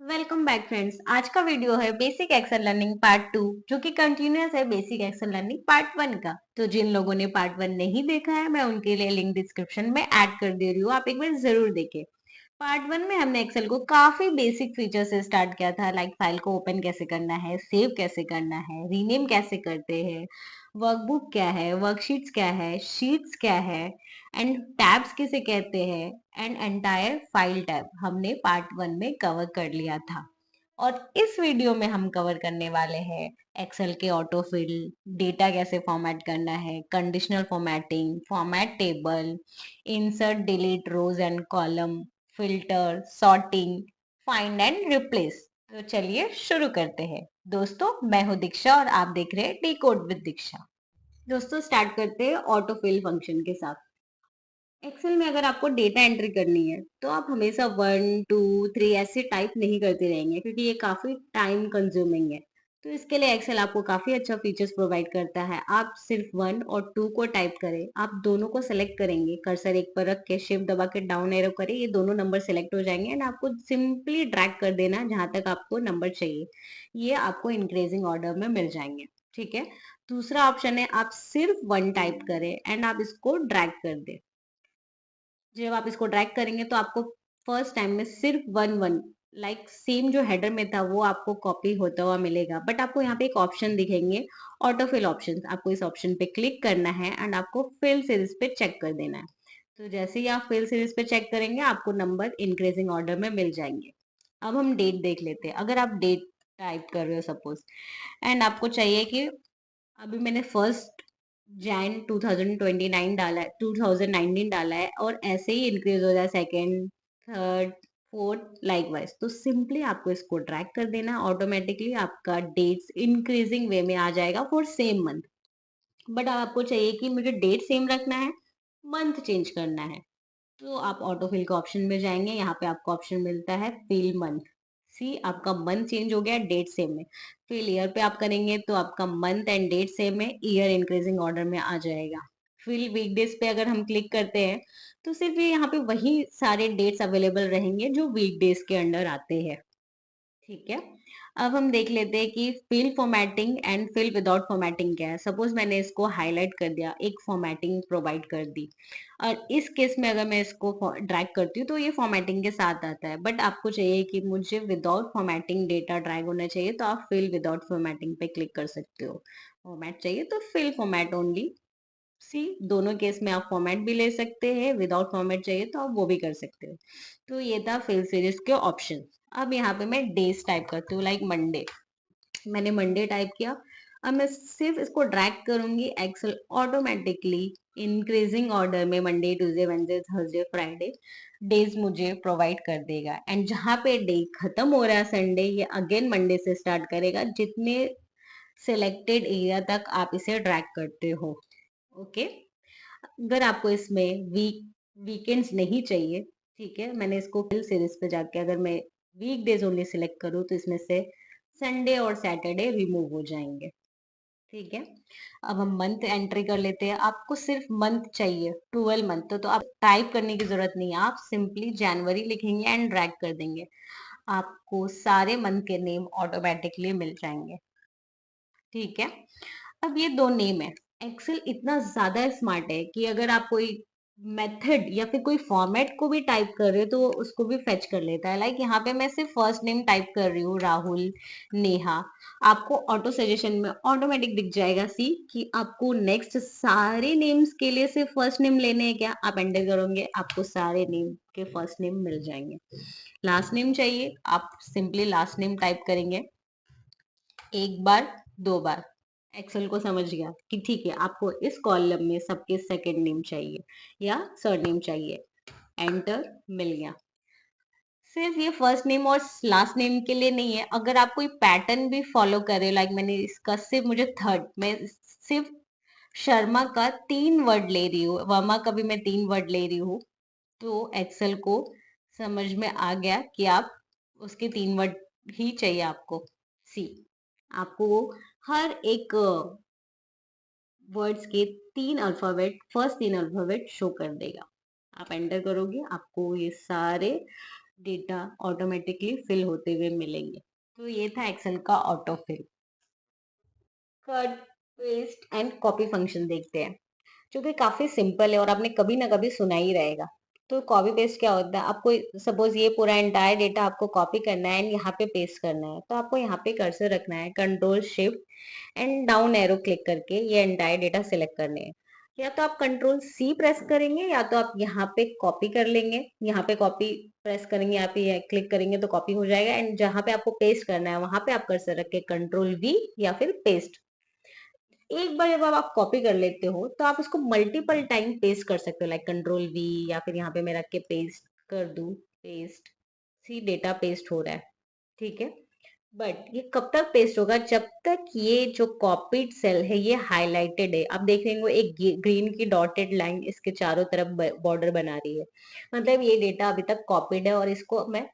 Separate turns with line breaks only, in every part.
Welcome back friends. आज का video है बेसिक एक्सेल लर्निंग पार्ट 2 जो कि कंटिन्यूअस है बेसिक एक्सेल लर्निंग पार्ट 1 का। तो जिन लोगों ने पार्ट 1 नहीं देखा है मैं उनके लिए लिंक डिस्क्रिप्शन में ऐड कर दे रही हूँ, आप एक बार जरूर देखें। पार्ट 1 में हमने एक्सेल को काफी बेसिक फीचर से स्टार्ट किया था, लाइक फाइल को ओपन कैसे करना है, सेव कैसे करना है, रीनेम कैसे करते हैं, वर्कबुक क्या है, वर्कशीट्स क्या है, शीट्स क्या है, एंड टैब्स किसे कहते हैं, एंड एंटायर फाइल टैब हमने पार्ट 1 में कवर कर लिया था। और इस वीडियो में हम कवर करने वाले हैं एक्सेल के ऑटो फिल, डेटा कैसे फॉर्मेट करना है, conditional formatting, format table, insert delete rows and column, filter, sorting, find and replace. तो चलिए शुरू करते हैं। दोस्तों, मैं हूं दीक्षा और आप देख रहे हैं डी कोड विद दीक्षा। दोस्तों, स्टार्ट करते हैं ऑटो फिल फंक्शन के साथ। एक्सेल में अगर आपको डेटा एंट्री करनी है तो आप हमेशा 1 2 3 ऐसे टाइप नहीं करते रहेंगे, क्योंकि ये काफी टाइम कंज्यूमिंग है। तो इसके लिए एक्सेल आपको काफी अच्छा फीचर्स प्रोवाइड करता है। आप सिर्फ 1 और 2 को टाइप करें, आप दोनों को सेलेक्ट करेंगे, कर्सर एक पर रख के शिफ्ट दबा के डाउन एरो करें, ये दोनों नंबर सेलेक्ट हो जाएंगे एंड आपको सिंपली ड्रैग कर देना जहां तक आपको नंबर चाहिए। ये आपको इंक्रीजिंग ऑर्डर में मिल जाएंगे। ठीक है। दूसरा ऑप्शन है आप सिर्फ 1 टाइप करें एंड आप इसको ड्रैग कर दें। जब आप इसको ड्रैग करेंगे तो आपको फर्स्ट टाइम में सिर्फ 1 1 लाइक सेम जो हेडर में था वो आपको कॉपी होता हुआ मिलेगा, बट आपको यहाँ पे एक ऑप्शन दिखेंगे, ऑटो फिल ऑप्शन। आपको इस ऑप्शन पे क्लिक करना है एंड आपको फिल सीरीज पे चेक कर देना है। तो जैसे ही आप फिल सीरीज पे चेक करेंगे आपको नंबर इंक्रीजिंग ऑर्डर में मिल जाएंगे। अब हम डेट देख लेते हैं। अगर आप डेट टाइप कर रहे हो सपोज, एंड आपको चाहिए कि अभी मैंने फर्स्ट जैन 2029 डाला है, 2019 डाला है, और ऐसे ही इंक्रीज हो जाए second, third, fourth like wise, तो सिंपली आपको इसको ड्रैग कर देना, ऑटोमेटिकली आपका डेट्स इंक्रीजिंग वे में आ जाएगा फॉर सेम मंथ। बट आपको चाहिए कि मुझे डेट सेम रखना है, मंथ चेंज करना है, तो आप ऑटो फिल के ऑप्शन में जाएंगे। यहाँ पे आपको ऑप्शन मिलता है फिल मंथ। सी आपका मंथ चेंज हो गया, डेट सेम है। फिल ईयर पे आप करेंगे तो आपका मंथ एंड डेट सेम है, ईयर इंक्रीजिंग ऑर्डर में आ जाएगा। फिल वीकडेज पे अगर हम क्लिक करते हैं तो सिर्फ ये यहाँ पे वही सारे डेट्स अवेलेबल रहेंगे जो वीकडेज के अंडर आते हैं। ठीक है। अब हम देख लेते हैं कि fill formatting and fill without formatting क्या है। सपोज मैंने इसको हाईलाइट कर दिया, एक फॉर्मेटिंग प्रोवाइड कर दी, और इस केस में अगर मैं इसको ड्रैग करती हूँ तो ये फॉर्मेटिंग के साथ आता है। बट आपको चाहिए कि मुझे विदाउट फॉर्मेटिंग डेटा ड्रैग होना चाहिए, तो आप फिल विदाउट फॉर्मेटिंग पे क्लिक कर सकते हो। फॉर्मेट चाहिए तो फिल फॉर्मेट ओनली। सी दोनों केस में आप फॉर्मेट भी ले सकते हैं, विदाउट फॉर्मेट चाहिए तो आप वो भी कर सकते हो। तो ये था फिल सीरीज के ऑप्शन। अब यहाँ पे मैं डेज टाइप करती हूँ, लाइक मंडे। मैंने मंडे टाइप किया। अब मैं सिर्फ इसको ड्रैग करूंगी, एक्सेल ऑटोमेटिकली इंक्रीजिंग ऑर्डर में Monday Tuesday Wednesday Thursday Friday days मुझे प्रोवाइड कर देगा। एंड जहां पे डे खत्म हो रहा है संडे, ये अगेन मंडे से स्टार्ट करेगा, जितने सिलेक्टेड एरिया तक आप इसे ड्रैग करते हो। ओके। अगर आपको इसमें वीकेंड्स नहीं चाहिए, ठीक है, मैंने इसको फिल सीरीज पे जाके अगर मैं वीक डेज ओनली सिलेक्ट करूँ तो इसमें से संडे और सैटरडे रिमूव हो जाएंगे। ठीक है। अब हम मंथ एंट्री कर लेते हैं। आपको सिर्फ मंथ चाहिए, 12 मंथ, तो आप टाइप करने की जरूरत नहीं है, आप सिंपली जनवरी लिखेंगे एंड ड्रैग कर देंगे, आपको सारे मंथ के नेम ऑटोमेटिकली मिल जाएंगे। ठीक है। अब ये दो नेम है। एक्सेल इतना ज्यादा स्मार्ट है कि अगर आप कोई मेथड या फिर कोई फॉर्मेट को भी टाइप कर रहे हो तो वो उसको भी फेच कर लेता है। लाइक यहाँ पे मैं सिर्फ फर्स्ट नेम टाइप कर रही हूँ, राहुल, नेहा, आपको ऑटो सजेशन में ऑटोमेटिक दिख जाएगा सी कि आपको नेक्स्ट सारे नेम्स के लिए सिर्फ फर्स्ट नेम लेने हैं क्या, आप एंटर करोगे आपको सारे नेम के फर्स्ट नेम मिल जाएंगे। लास्ट नेम चाहिए, आप सिंपली लास्ट नेम टाइप करेंगे, एक बार, 2 बार, एक्सेल को समझ गया कि ठीक है आपको इस कॉलम में सबके सेकंड नेम चाहिए या सरनेम चाहिए, एंटर, मिल गया। सिर्फ ये फर्स्ट नेम और लास्ट नेम के लिए नहीं है, अगर आप कोई पैटर्न भी फॉलो कर रहे हो, लाइक मैंने इसका सिर्फ मुझे थर्ड, मैं सिर्फ शर्मा का 3 वर्ड ले रही हूँ, वर्मा का भी मैं 3 वर्ड ले रही हूँ, तो एक्सेल को समझ में आ गया कि आप उसके 3 वर्ड ही चाहिए आपको। सी आपको वो हर एक वर्ड्स के 3 अल्फाबेट, फर्स्ट 3 अल्फाबेट शो कर देगा। आप एंटर करोगे आपको ये सारे डेटा ऑटोमेटिकली फिल होते हुए मिलेंगे। तो ये था एक्सेल का auto fill. Cut, paste and copy function देखते हैं, जो कि काफी सिंपल है और आपने कभी ना कभी सुना ही रहेगा। तो कॉपी पेस्ट क्या होता है, आपको सपोज ये पूरा एंटायर डेटा आपको कॉपी करना है एंड यहाँ पे पेस्ट करना है, तो आपको यहाँ पे कर्सर रखना है, control shift and down arrow click करके ये एंटायर डेटा सिलेक्ट करने हैं। या तो आप कंट्रोल सी प्रेस करेंगे या तो आप यहाँ पे कॉपी कर लेंगे, यहाँ पे कॉपी प्रेस करेंगे, यहाँ पे क्लिक करेंगे तो कॉपी हो जाएगा एंड जहाँ पे आपको पेस्ट करना है वहां पे आप कर्सर रख के कंट्रोल वी या फिर पेस्ट। एक बार जब आप कॉपी कर लेते हो तो आप इसको मल्टीपल टाइम पेस्ट कर सकते हो, लाइक कंट्रोल वी या फिर यहाँ पे मैं रख के पेस्ट कर दूं, पेस्ट। सी डेटा पेस्ट हो रहा है, ठीक है। बट ये कब तक पेस्ट होगा, जब तक ये जो कॉपीड सेल है ये हाईलाइटेड है। आप देख रहे हो एक ग्रीन की डॉटेड लाइन इसके चारों तरफ बॉर्डर बना रही है, मतलब ये डेटा अभी तक कॉपीड है और इसको मैं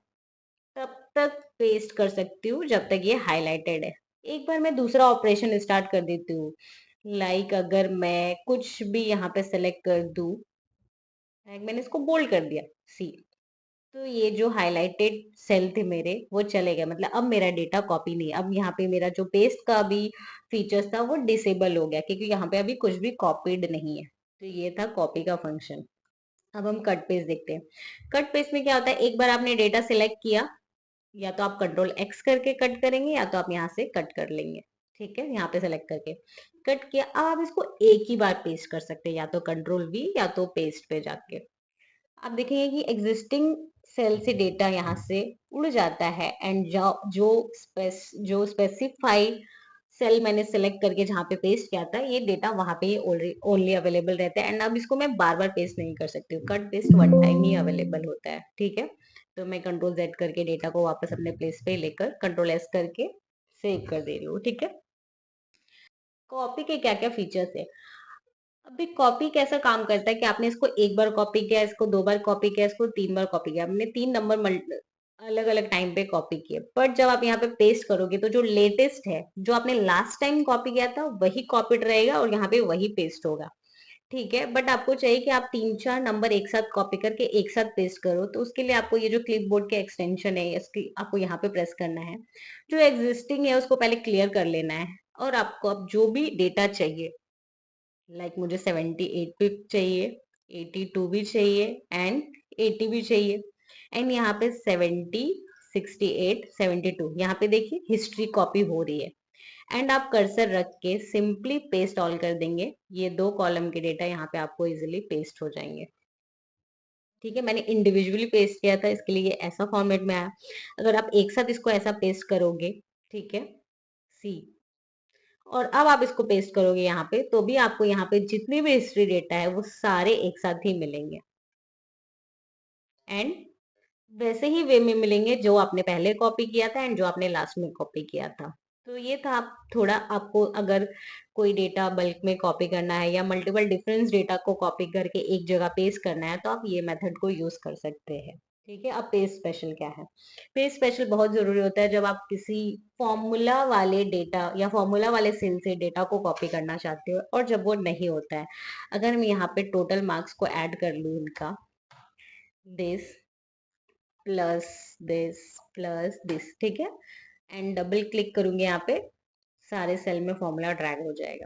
तब तक पेस्ट कर सकती हूँ जब तक ये हाईलाइटेड है। एक बार मैं दूसरा ऑपरेशन स्टार्ट कर देती हूँ, लाइक अगर मैं कुछ भी यहाँ पे सेलेक्ट कर दूं, लाइक मैंने इसको बोल्ड कर दिया, सी, तो ये जो हाईलाइटेड सेल थे मेरे वो चले गए, मतलब अब मेरा डेटा कॉपी नहीं है। अब यहाँ पे मेरा जो पेस्ट का भी फीचर्स था वो डिसेबल हो गया क्योंकि यहाँ पे अभी कुछ भी कॉपीड नहीं है। तो ये था कॉपी का फंक्शन। अब हम कट पेस्ट देखते हैं। कट पेस्ट में क्या होता है, एक बार आपने डेटा सिलेक्ट किया, या तो आप कंट्रोल एक्स करके कट करेंगे या तो आप यहाँ से कट कर लेंगे, ठीक है, यहाँ पे सेलेक्ट करके कट किया। अब आप इसको एक ही बार पेस्ट कर सकते हैं, या तो कंट्रोल वी या तो पेस्ट पे जाके आप देखेंगे कि एग्जिस्टिंग सेल से डेटा यहाँ से उड़ जाता है एंड जो स्पेसिफाई सेल मैंने सेलेक्ट करके जहाँ पे पेस्ट किया था ये डेटा वहां पे ओनली अवेलेबल रहता है एंड अब इसको मैं बार बार पेस्ट नहीं कर सकती हूँ, कट पेस्ट वन टाइम ही अवेलेबल होता है, ठीक है। तो मैं कंट्रोल जेड करके डेटा को वापस अपने प्लेस पे लेकर कंट्रोल एस करके सेव कर दे रही हूँ, ठीक है। कॉपी के क्या क्या फीचर्स है, अभी कॉपी कैसा काम करता है कि आपने इसको एक बार कॉपी किया, इसको दो बार कॉपी किया, इसको तीन बार कॉपी किया, आपने तीन नंबर अलग अलग टाइम पे कॉपी किए, बट जब आप यहाँ पे पेस्ट करोगे तो जो लेटेस्ट है, जो आपने लास्ट टाइम कॉपी किया था वही कॉपीड रहेगा और यहाँ पे वही पेस्ट होगा, ठीक है। बट आपको चाहिए कि आप तीन चार नंबर एक साथ कॉपी करके एक साथ पेस्ट करो, तो उसके लिए आपको ये जो क्लिप बोर्ड के एक्सटेंशन है इसकी आपको यहाँ पे प्रेस करना है। जो एग्जिस्टिंग है उसको पहले क्लियर कर लेना है और आपको अब जो भी डेटा चाहिए, लाइक मुझे 78 भी चाहिए, 82 भी चाहिए एंड 80 भी चाहिए एंड यहाँ पे 70, 68, 72 यहाँ पे देखिए हिस्ट्री कॉपी हो रही है एंड आप कर्सर रख के सिंपली पेस्ट ऑल कर देंगे, ये दो कॉलम के डेटा यहाँ पे आपको इजिली पेस्ट हो जाएंगे, ठीक है। मैंने इंडिविजुअली पेस्ट किया था इसके लिए ये ऐसा फॉर्मेट में आया। अगर आप एक साथ इसको ऐसा पेस्ट करोगे, ठीक है, सी, और अब आप इसको पेस्ट करोगे यहाँ पे तो भी आपको यहाँ पे जितनी भी हिस्ट्री डेटा है वो सारे एक साथ ही मिलेंगे एंड वैसे ही वे में मिलेंगे जो आपने पहले कॉपी किया था एंड जो आपने लास्ट में कॉपी किया था। तो ये था, आप थोड़ा आपको अगर कोई डेटा बल्क में कॉपी करना है या मल्टीपल डिफरेंस डेटा को कॉपी करके एक जगह पेस्ट करना है तो आप ये मेथड को यूज कर सकते हैं, ठीक है। अब पेज स्पेशल क्या है, पेज स्पेशल बहुत जरूरी होता है जब आप किसी फॉर्मूला वाले डेटा या फॉर्मूला वाले सेल से डेटा को कॉपी करना चाहते हो और जब वो नहीं होता है। अगर मैं यहाँ पे टोटल मार्क्स को ऐड कर लूँ इनका, this plus this plus this, ठीक है, एंड डबल क्लिक करूंगी यहाँ पे, सारे सेल में फॉर्मूला ड्रैग हो जाएगा।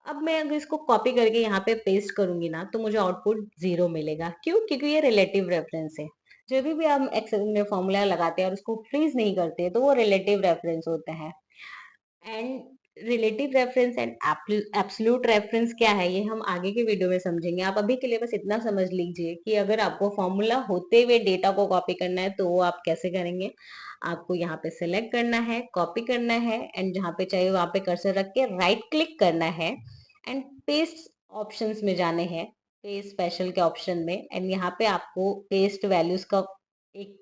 अब मैं अगर इसको कॉपी करके यहाँ पे पेस्ट करूंगी ना तो मुझे आउटपुट 0 मिलेगा, क्यों, क्योंकि ये रिलेटिव रेफरेंस है। जब भी हम एक्सेल में फॉर्मूला लगाते हैं और उसको फ्रीज नहीं करते तो वो रिलेटिव रेफरेंस होता है। And relative reference and absolute reference क्या है ये हम आगे के वीडियो में समझेंगे। आप अभी के लिए बस इतना समझ लीजिए कि अगर आपको फॉर्मूला होते हुए डेटा को कॉपी करना है तो वो आप कैसे करेंगे। आपको यहाँ पे सिलेक्ट करना है, कॉपी करना है एंड जहाँ पे चाहिए वहां पे कर्सर रख के राइट क्लिक करना है एंड पेस्ट ऑप्शंस में जाने हैं, पेस्ट स्पेशल के ऑप्शन में, एंड यहाँ पे आपको पेस्ट वैल्यूज का एक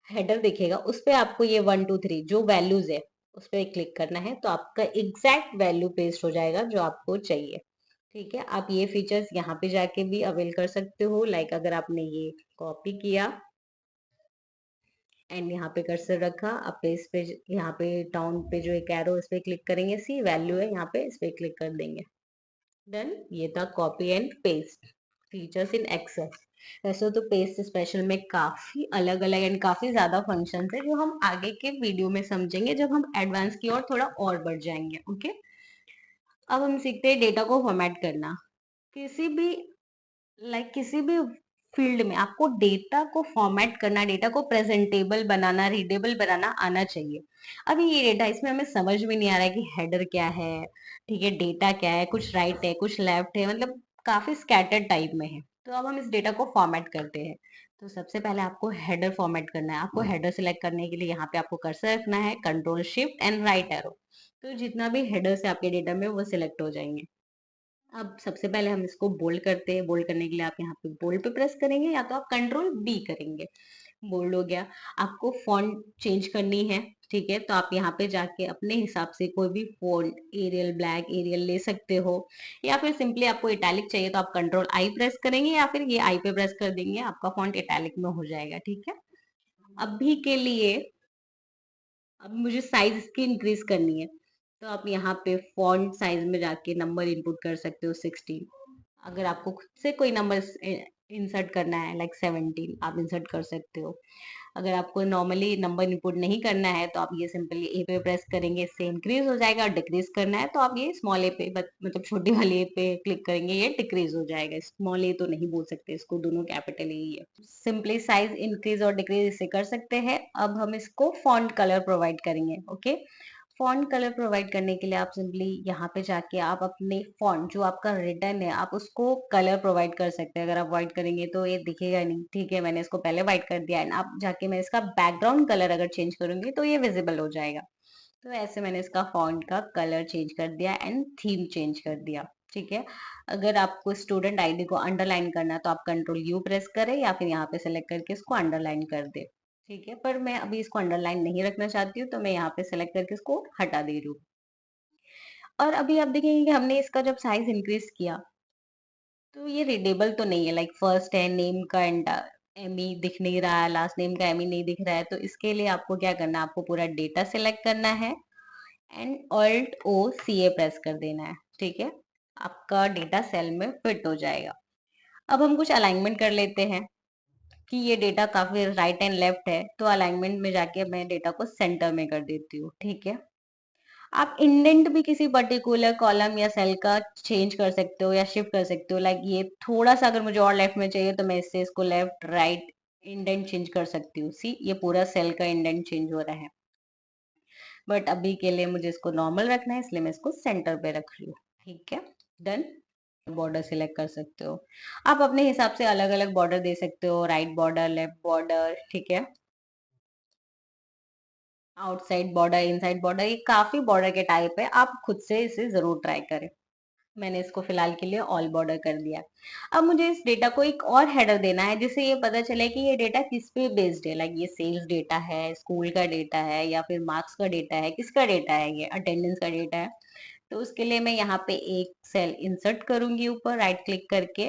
हेडर दिखेगा, उस पे आपको ये 1 2 3 जो वैल्यूज है उस पे क्लिक करना है तो आपका एग्जैक्ट वैल्यू पेस्ट हो जाएगा जो आपको चाहिए, ठीक है। आप ये फीचर्स यहाँ पे जाके भी अवेल कर सकते हो, लाइक अगर आपने ये कॉपी किया एंड यहाँ पे कर्सर रखा, आप पेस्ट पे यहाँ पे डाउन पे जो एक एरो इस पे क्लिक करेंगे, सी वैल्यू है यहाँ पे, इस पे क्लिक कर देंगे, डन। ये था copy and paste features in Excel. वैसे तो पेस्ट स्पेशल में काफी अलग अलग एंड काफी ज्यादा फंक्शंस है जो हम आगे के वीडियो में समझेंगे जब हम एडवांस की ओर थोड़ा और बढ़ जाएंगे। ओके, अब हम सीखते हैं डेटा को फॉर्मेट करना। किसी भी किसी भी फील्ड में आपको डेटा को फॉर्मेट करना, डेटा को प्रेजेंटेबल बनाना, रीडेबल बनाना आना चाहिए। अभी ये डेटा, इसमें हमें समझ में नहीं आ रहा है कि हेडर क्या है, ठीक है, डेटा क्या है, कुछ राइट है कुछ लेफ्ट है, मतलब काफी स्कैटर्ड टाइप में है। तो अब हम इस डेटा को फॉर्मेट करते हैं। तो सबसे पहले आपको हेडर फॉर्मेट करना है। आपको हेडर सिलेक्ट करने के लिए यहाँ पे आपको कर्सर रखना है, control shift and right arrow. तो जितना भी हेडर्स है आपके डेटा में वो सिलेक्ट हो जाएंगे। अब सबसे पहले हम इसको बोल्ड करते हैं। बोल्ड करने के लिए आप यहाँ पे बोल्ड पे प्रेस करेंगे या तो आप कंट्रोल बी करेंगे। बोल्ड हो गया। आपको फॉन्ट चेंज करनी है, ठीक है, तो आप यहाँ पे जाके अपने हिसाब से कोई भी फॉन्ट, एरियल ब्लैक, एरियल ले सकते हो, या फिर सिंपली आपको इटैलिक चाहिए तो आप कंट्रोल आई प्रेस करेंगे या फिर ये आई पे प्रेस कर देंगे, आपका फॉन्ट इटैलिक में हो जाएगा। ठीक है, अभी के लिए अब मुझे साइज इसकी इंक्रीज करनी है, तो आप यहाँ पे फॉन्ट साइज में जाके नंबर इनपुट कर सकते हो 16। अगर आपको खुद से कोई नंबर इंसर्ट करना है लाइक 17, आप इंसर्ट कर सकते हो। अगर आपको नॉर्मली नंबर इनपुट नहीं करना है तो आप ये सिंपली ए पे प्रेस करेंगे, इससे इंक्रीज हो जाएगा। और डिक्रीज करना है तो आप ये स्मॉल ए पे, मतलब छोटी वाली ए पे क्लिक करेंगे, ये डिक्रीज हो जाएगा। स्मॉल ए तो नहीं बोल सकते इसको, दोनों कैपिटल ही है। सिंपली साइज इंक्रीज और डिक्रीज इससे कर सकते हैं। अब हम इसको फॉन्ट कलर प्रोवाइड करेंगे। ओके, फॉन्ट कलर प्रोवाइड करने के लिए आप सिंपली यहाँ पे जाके आप अपने फॉन्ट जो आपका रिटर्न है आप उसको कलर प्रोवाइड कर सकते हैं। अगर आप व्हाइट करेंगे तो ये दिखेगा नहीं, ठीक है, मैंने इसको पहले व्हाइट कर दिया एंड आप जाके मैं इसका बैकग्राउंड कलर अगर चेंज करूंगी तो ये विजिबल हो जाएगा। तो ऐसे मैंने इसका फॉन्ट का कलर चेंज कर दिया एंड थीम चेंज कर दिया। ठीक है, अगर आपको स्टूडेंट आईडी को अंडरलाइन करना है तो आप कंट्रोल यू प्रेस करें या फिर यहाँ पे सेलेक्ट करके इसको अंडरलाइन कर दे। ठीक है, पर मैं अभी इसको अंडरलाइन नहीं रखना चाहती हूँ तो मैं यहाँ पे सेलेक्ट करके इसको हटा दे रही हूँ। और अभी आप देखेंगे कि हमने इसका जब साइज इंक्रीज किया तो ये रीडेबल तो नहीं है। लाइक फर्स्ट है नेम का एम ई दिख नहीं रहा है, लास्ट नेम का एम ई नहीं दिख रहा है। तो इसके लिए आपको क्या करना है, आपको पूरा डेटा सिलेक्ट करना है and alt O C A press कर देना है। ठीक है, आपका डेटा सेल में फिट हो जाएगा। अब हम कुछ अलाइनमेंट कर लेते हैं कि ये डेटा काफी राइट एंड लेफ्ट है, तो अलाइनमेंट में जाके मैं डेटा को सेंटर में कर देती हूँ। ठीक है, आप इंडेंट भी किसी पर्टिकुलर कॉलम या सेल का चेंज कर सकते हो या शिफ्ट कर सकते हो। लाइक ये थोड़ा सा अगर मुझे और लेफ्ट में चाहिए तो मैं इससे इसको लेफ्ट राइट इंडेंट चेंज कर सकती हूँ। सी, ये पूरा सेल का इंडेंट चेंज हो रहा है, बट अभी के लिए मुझे इसको नॉर्मल रखना है इसलिए मैं इसको सेंटर पे रख रही हूँ। ठीक है, डन। बॉर्डर सिलेक्ट कर सकते हो, आप अपने हिसाब से अलग अलग बॉर्डर दे सकते हो, राइट बॉर्डर, लेफ्ट बॉर्डर, ठीक है, आउटसाइड बॉर्डर, इनसाइड बॉर्डर, ये काफी बॉर्डर के टाइप है, आप खुद से इसे जरूर ट्राई करें। मैंने इसको फिलहाल के लिए ऑल बॉर्डर कर दिया। अब मुझे इस डेटा को एक और हेडर देना है जिससे ये पता चले कि ये डेटा किस पे बेस्ड है। लाइक ये सेल्स डेटा है, स्कूल का डेटा है, या फिर मार्क्स का डेटा है, किसका डेटा है, ये अटेंडेंस का डेटा है। तो उसके लिए मैं यहाँ पे एक सेल इंसर्ट करूंगी ऊपर राइट क्लिक करके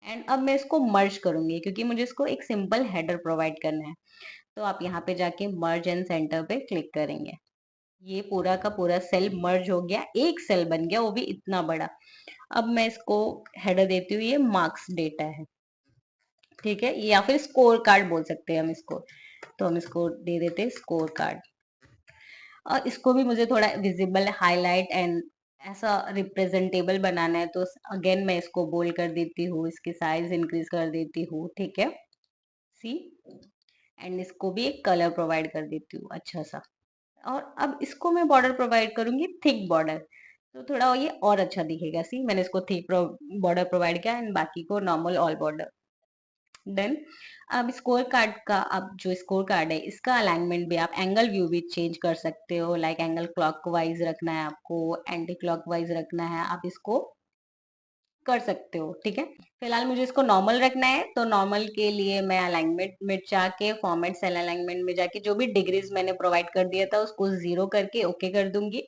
एंड अब मैं इसको मर्ज करूंगी क्योंकि मुझे इसको एक सिंपल हेडर प्रोवाइड करना है। तो आप यहाँ पे जाके मर्ज एंड सेंटर पे क्लिक करेंगे। ये पूरा का पूरा सेल मर्ज हो गया, एक सेल बन गया, वो भी इतना बड़ा। अब मैं इसको हेडर देती हूँ, ये मार्क्स डेटा है। ठीक है, या फिर स्कोर कार्ड बोल सकते हैं हम इसको, तो हम इसको दे देते हैं स्कोर कार्ड। और इसको भी मुझे थोड़ा विजिबल, हाईलाइट एंड ऐसा रिप्रेजेंटेबल बनाना है, तो अगेन मैं इसको बोल्ड कर देती हूँ, इसकी साइज इंक्रीज कर देती हूँ। ठीक है, सी, एंड इसको भी एक कलर प्रोवाइड कर देती हूँ अच्छा सा। और अब इसको मैं बॉर्डर प्रोवाइड करूंगी थिक बॉर्डर, तो थोड़ा ये और अच्छा दिखेगा। सी, मैंने इसको थिक बॉर्डर प्रोवाइड किया एंड बाकी को नॉर्मल ऑल बॉर्डर। डन। अब स्कोर कार्ड का, अब जो स्कोर कार्ड है इसका अलाइनमेंट भी आप एंगल व्यू भी चेंज कर सकते हो। लाइक एंगल क्लॉकवाइज रखना है आपको, एंटी क्लॉकवाइज रखना है, आप इसको कर सकते हो। ठीक है, फिलहाल मुझे इसको नॉर्मल रखना है, तो नॉर्मल के लिए मैं अलाइनमेंट में जाके फॉर्मेट सेल अलाइनमेंट में जाके जो भी डिग्रीज मैंने प्रोवाइड कर दिया था उसको 0 करके ओके कर दूंगी,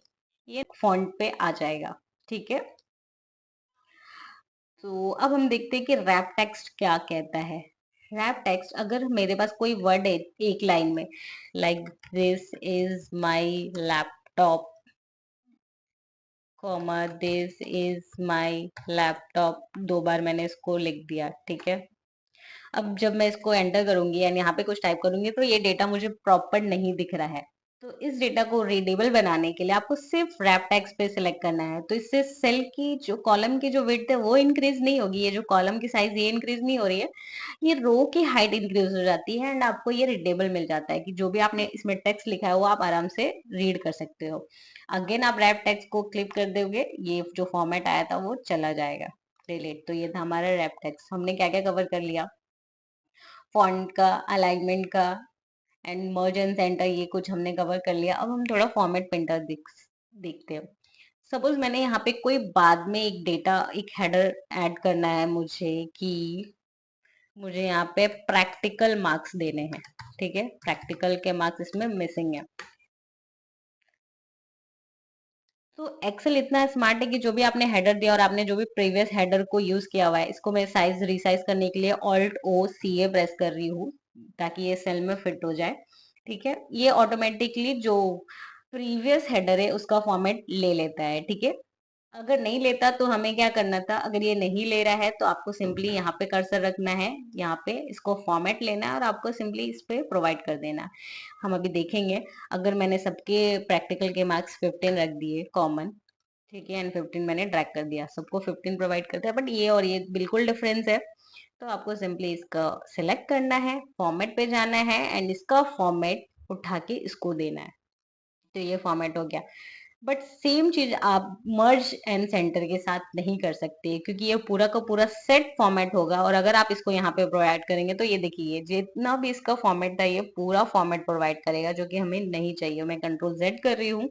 ये फॉन्ट पे आ जाएगा। ठीक है, तो अब हम देखते हैं कि रैप टेक्स्ट क्या कहता है। रैप टेक्स्ट, अगर मेरे पास कोई वर्ड है एक लाइन में, like this is my laptop, comma this is my laptop, 2 बार मैंने इसको लिख दिया। ठीक है, अब जब मैं इसको एंटर करूंगी यानी यहाँ पे कुछ टाइप करूंगी तो ये डेटा मुझे प्रॉपर नहीं दिख रहा है। तो इस डेटा को रीडेबल बनाने के लिए आपको सिर्फ रैप टेक्स्ट पे सिलेक्ट करना है। तो इससे सेल की जो कॉलम की जो विड्थ है वो इंक्रीज नहीं होगी, ये जो कॉलम की साइज ये इंक्रीज नहीं हो रही है, ये रो की हाइट इंक्रीज हो जाती है एंड आपको ये रीडेबल मिल जाता है कि जो भी आपने इसमें टेक्स्ट लिखा है वो आप आराम से रीड कर सकते हो। अगेन आप रैप टेक्स्ट को क्लिक कर दोगे, ये जो फॉर्मेट आया था वो चला जाएगा। डिलीट। तो ये था हमारा रैप टेक्स्ट। हमने क्या क्या कवर कर लिया, फॉन्ट का, अलाइनमेंट का एंड मर्ज एंड सेंटर, ये कुछ हमने कवर कर लिया। अब हम थोड़ा फॉर्मेट पेंटर देखते हैं। सपोज मैंने यहाँ पे कोई बाद में एक डेटा, एक हेडर ऐड करना है मुझे कि मुझे यहाँ पे प्रैक्टिकल मार्क्स देने हैं। ठीक है, प्रैक्टिकल के मार्क्स इसमें मिसिंग है। तो एक्सेल इतना स्मार्ट है कि जो भी आपने हेडर दिया और आपने जो भी प्रीवियस हेडर को यूज किया हुआ है, इसको मैं साइज रिसाइज करने के लिए alt O C A press कर रही हूँ ताकि ये सेल में फिट हो जाए। ठीक है, ये ऑटोमेटिकली जो प्रीवियस हेडर है उसका फॉर्मेट ले लेता है। ठीक है, अगर नहीं लेता तो हमें क्या करना था, अगर ये नहीं ले रहा है तो आपको सिंपली यहाँ पे कर्सर रखना है, यहाँ पे इसको फॉर्मेट लेना है और आपको सिंपली इस पे प्रोवाइड कर देना है। हम अभी देखेंगे, अगर मैंने सबके प्रैक्टिकल के मार्क्स 15 रख दिए कॉमन, ठीक है, एंड 15 मैंने ड्रैग कर दिया, सबको 15 प्रोवाइड करता है, बट ये और ये बिल्कुल डिफरेंस है। तो आपको सिंपली इसका सिलेक्ट करना है, फॉर्मेट पे जाना है एंड इसका फॉर्मेट उठा के इसको देना है। तो ये फॉर्मेट हो गया। बट सेम चीज आप मर्ज एंड सेंटर के साथ नहीं कर सकते क्योंकि ये पूरा का पूरा सेट फॉर्मेट होगा, और अगर आप इसको यहाँ पे प्रोवाइड करेंगे तो ये देखिए जितना भी इसका फॉर्मेट था ये पूरा फॉर्मेट प्रोवाइड करेगा, जो कि हमें नहीं चाहिए। मैं कंट्रोल जेड कर रही हूँ।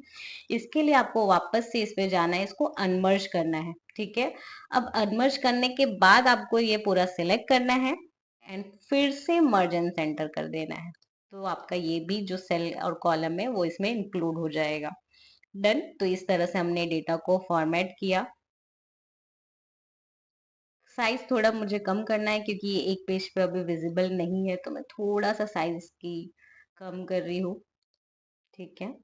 इसके लिए आपको वापस से इस पे जाना है, इसको अनमर्ज करना है। ठीक है, अब अनमर्ज करने के बाद आपको ये पूरा सिलेक्ट करना है एंड फिर से मर्ज एंड सेंटर कर देना है। तो आपका ये भी जो सेल और कॉलम है वो इसमें इंक्लूड हो जाएगा। डन। तो इस तरह से हमने डेटा को फॉर्मेट किया। साइज थोड़ा मुझे कम करना है क्योंकि ये एक पेज पे अभी विजिबल नहीं है, तो मैं थोड़ा सा साइज की कम कर रही हूँ। ठीक है,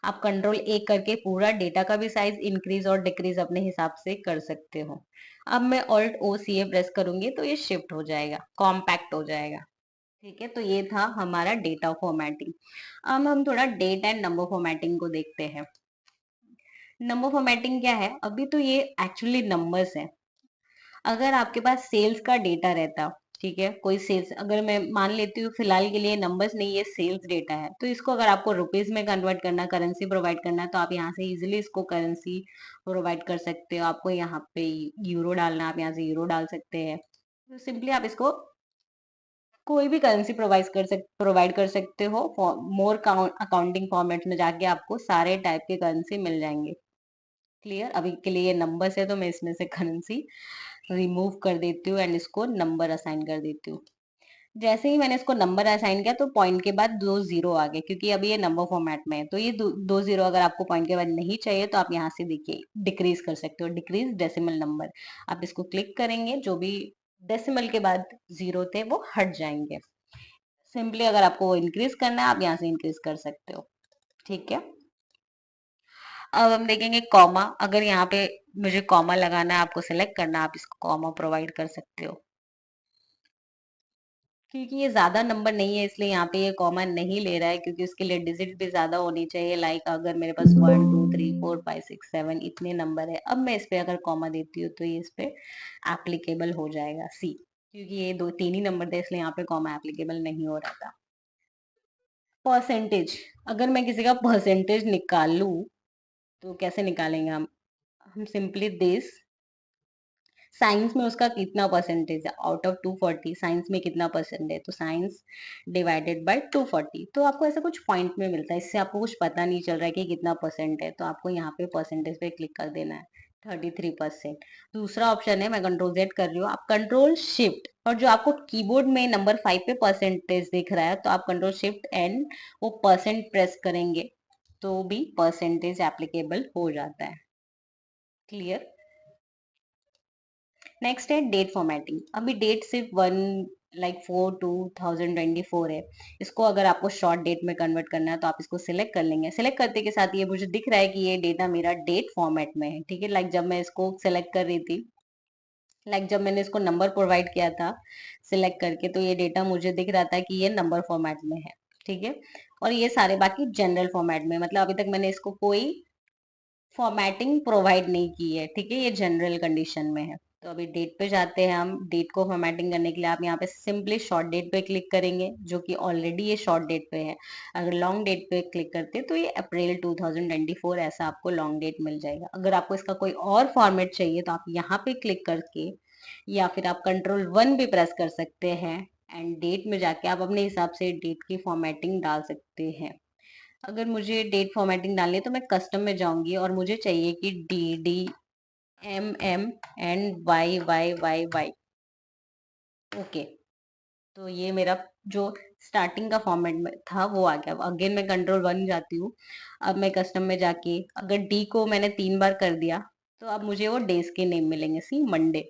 आप कंट्रोल ए करके पूरा डेटा का भी साइज इंक्रीज और डिक्रीज अपने हिसाब से कर सकते हो। अब मैं alt O C A press करूंगी तो ये शिफ्ट हो जाएगा, कॉम्पैक्ट हो जाएगा। ठीक है, तो ये था हमारा डेटा फॉर्मेटिंग। अब हम थोड़ा डेट एंड नंबर फॉर्मेटिंग को देखते हैं। नंबर फॉर्मेटिंग क्या है, अभी तो ये एक्चुअली नंबर्स है। अगर आपके पास सेल्स का डेटा रहता, ठीक है, कोई सेल्स, अगर मैं मान लेती हूँ फिलहाल के लिए नंबर्स नहीं, ये सेल्स डेटा है, तो इसको अगर आपको रुपीज में कन्वर्ट करना, करेंसी प्रोवाइड करना है, तो आप यहाँ से इजिली इसको करेंसी प्रोवाइड कर सकते हो। आपको यहाँ पे यूरो डालना, आप यहाँ से यूरो डाल सकते हैं। तो सिंपली आप इसको कोई भी करेंसी प्रोवाइड कर सकते हो। मोर अकाउंटिंग फॉर्मेट में जाके आपको सारे टाइप के करेंसी मिल जाएंगे। क्लियर। अभी के लिए ये नंबर्स है तो मैं इसमें से करेंसी रिमूव कर देती हूँ एंड इसको नंबर असाइन कर देती हूँ। जैसे ही मैंने इसको नंबर असाइन किया तो पॉइंट के बाद 2 जीरो आ गए, क्योंकि अभी ये नंबर फॉर्मेट में है। तो ये 2 जीरो अगर आपको पॉइंट के बाद नहीं चाहिए तो आप यहाँ से देखिए डिक्रीज कर सकते हो, डिक्रीज डेसिमल नंबर। आप इसको क्लिक करेंगे, जो भी डेसिमल के बाद जीरो थे वो हट जाएंगे। सिंपली अगर आपको वो इंक्रीज करना है आप यहाँ से इंक्रीज कर सकते हो। ठीक है, अब हम देखेंगे कॉमा। अगर यहाँ पे मुझे कॉमा लगाना है, आपको सेलेक्ट करना है, आप इसको कॉमा प्रोवाइड कर सकते हो। क्योंकि ये ज्यादा नंबर नहीं है इसलिए यहाँ पे ये कॉमा नहीं ले रहा है, क्योंकि उसके लिए डिजिट भी ज्यादा होनी चाहिए। लाइक अगर मेरे पास 1 2 3 4 5 6 7 इतने नंबर है, अब मैं इस पे अगर कॉमा देती हूँ तो ये इस पे एप्लीकेबल हो जाएगा सी, क्योंकि ये दो तीन ही नंबर थे इसलिए यहाँ पे कॉमा एप्लीकेबल नहीं हो रहा था। परसेंटेज, अगर मैं किसी का परसेंटेज निकाल लूं तो कैसे निकालेंगे हम सिंपली दिस, साइंस में उसका कितना परसेंटेज है, आउट ऑफ 240 साइंस में कितना परसेंट है, तो साइंस डिवाइडेड बाय 240। तो आपको ऐसा कुछ पॉइंट में मिलता है, इससे आपको कुछ पता नहीं चल रहा है कि कितना परसेंट है, तो आपको यहाँ पे परसेंटेज पे क्लिक कर देना है, 33%। दूसरा ऑप्शन है, मैं कंट्रोल जेड कर रही हूँ, आप कंट्रोल शिफ्ट, और जो आपको कीबोर्ड में नंबर 5 पे परसेंटेज दिख रहा है तो आप कंट्रोल शिफ्ट एंड वो परसेंट प्रेस करेंगे तो भी परसेंटेज एप्लीकेबल हो जाता है। क्लियर। नेक्स्ट है डेट फॉर्मेटिंग। अभी डेट सिर्फ 1/4/2024 है। इसको अगर आपको शॉर्ट डेट में कन्वर्ट करना है तो आप इसको सिलेक्ट कर लेंगे। सिलेक्ट करते के साथ ये मुझे दिख रहा है कि ये डेटा मेरा डेट फॉर्मेट में है। ठीक है, लाइक जब मैं इसको सिलेक्ट कर रही थी जब मैंने इसको नंबर प्रोवाइड किया था सिलेक्ट करके, तो ये डेटा मुझे दिख रहा था कि ये नंबर फॉर्मेट में है, ठीक है। और ये सारे बाकी जनरल फॉर्मेट में, मतलब अभी तक मैंने इसको कोई फॉर्मेटिंग प्रोवाइड नहीं की है, ठीक है, ये जनरल कंडीशन में है। तो अभी डेट पे जाते हैं हम। डेट को फॉर्मेटिंग करने के लिए आप यहाँ पे सिंपली शॉर्ट डेट पे क्लिक करेंगे, जो कि ऑलरेडी ये शॉर्ट डेट पे है। अगर लॉन्ग डेट पे क्लिक करते तो ये अप्रैल 2024 ऐसा आपको लॉन्ग डेट मिल जाएगा। अगर आपको इसका कोई और फॉर्मेट चाहिए तो आप यहाँ पे क्लिक करके, या फिर आप कंट्रोल 1 भी प्रेस कर सकते हैं, एंड डेट में जाके आप अपने हिसाब से डेट की फॉर्मेटिंग डाल सकते हैं। अगर मुझे डेट फॉर्मेटिंग डालनी है तो मैं कस्टम में जाऊंगी और मुझे चाहिए कि D D M M and Y Y Y Y. Okay, तो ये मेरा जो स्टार्टिंग का फॉर्मेट में था वो आ गया। अगेन मैं कंट्रोल 1 जाती हूँ। अब मैं कस्टम में जाके अगर डी को मैंने 3 बार कर दिया तो अब मुझे वो डेज के नेम मिलेंगे। सी मंडे,